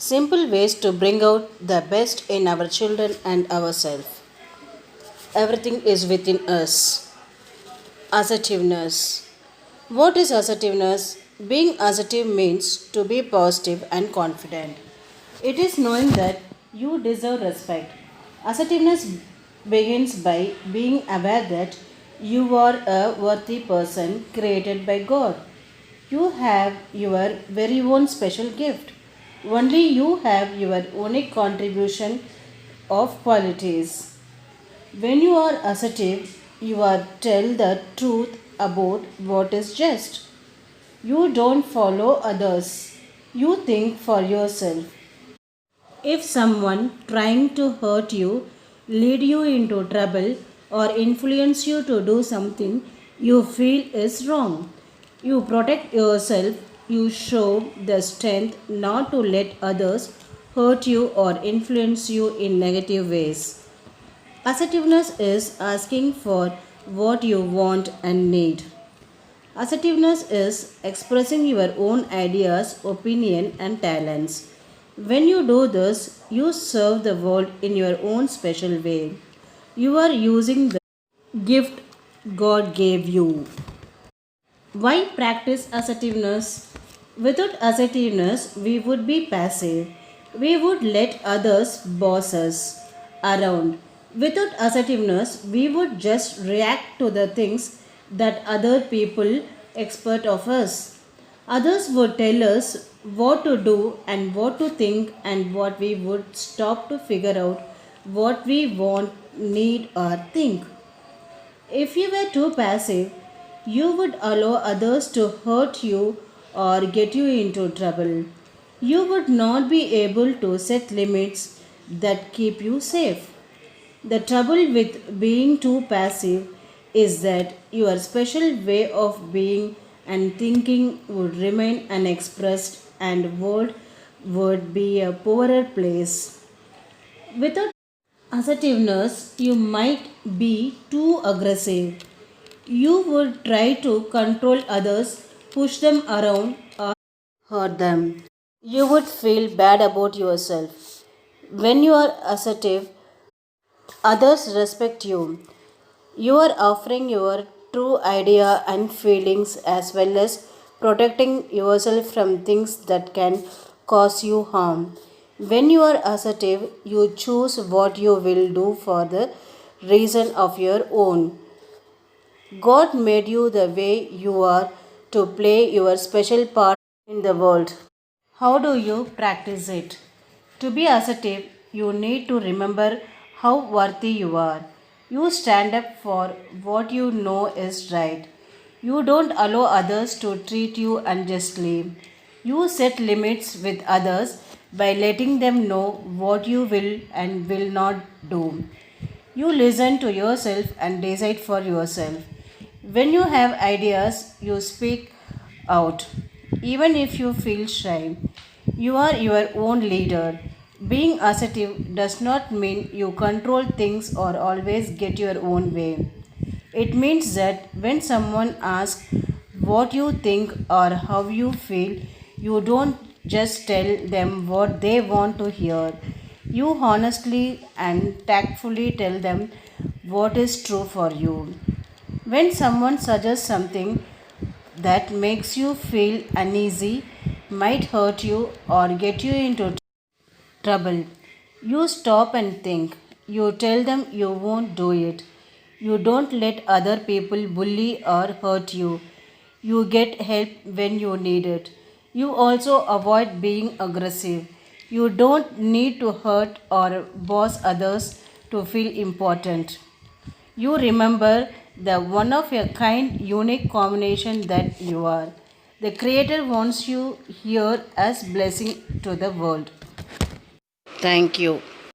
Simple ways to bring out the best in our children and ourselves. Everything is within us. Assertiveness. What is assertiveness? Being assertive means to be positive and confident. It is knowing that you deserve respect. Assertiveness begins by being aware that you are a worthy person created by God. You have your very own special gift. Only you have your unique contribution of qualities. When you are assertive, you are tell the truth about what is just. You don't follow others. You think for yourself. If someone trying to hurt you, lead you into trouble, or influence you to do something you feel is wrong, you protect yourself, you show the strength not to let others hurt you or influence you in negative ways. Assertiveness is asking for what you want and need. Assertiveness is expressing your own ideas, opinion and talents. When you do this, you serve the world in your own special way. You are using the gift God gave you. Why practice assertiveness? Without assertiveness, we would be passive. We would let others boss us around. Without assertiveness, we would just react to the things that other people expect of us. Others would tell us what to do and what to think, and what we would stop to figure out what we want, need, or think. If you were too passive, you would allow others to hurt you or get you into trouble. You would not be able to set limits that keep you safe. The trouble with being too passive is that your special way of being and thinking would remain unexpressed, and world would be a poorer place. Without assertiveness, you might be too aggressive. You would try to control others, push them around, or hurt them. You would feel bad about yourself. When you are assertive, others respect you. You are offering your true idea and feelings, as well as protecting yourself from things that can cause you harm. When you are assertive, you choose what you will do for the reason of your own. God made you the way you are to play your special part in the world. How do you practice it? To be assertive, you need to remember how worthy you are. You stand up for what you know is right. You don't allow others to treat you unjustly. You set limits with others by letting them know what you will and will not do. You listen to yourself and decide for yourself. When you have ideas, you speak out. Even if you feel shy, you are your own leader. Being assertive does not mean you control things or always get your own way. It means that when someone asks what you think or how you feel, you don't just tell them what they want to hear. You honestly and tactfully tell them what is true for you. When someone suggests something that makes you feel uneasy, might hurt you, or get you into trouble, you stop and think. You tell them you won't do it. You don't let other people bully or hurt you. You get help when you need it. You also avoid being aggressive. You don't need to hurt or boss others to feel important. You remember the one of a kind, unique combination that you are. The Creator wants you here as blessing to the world. Thank you.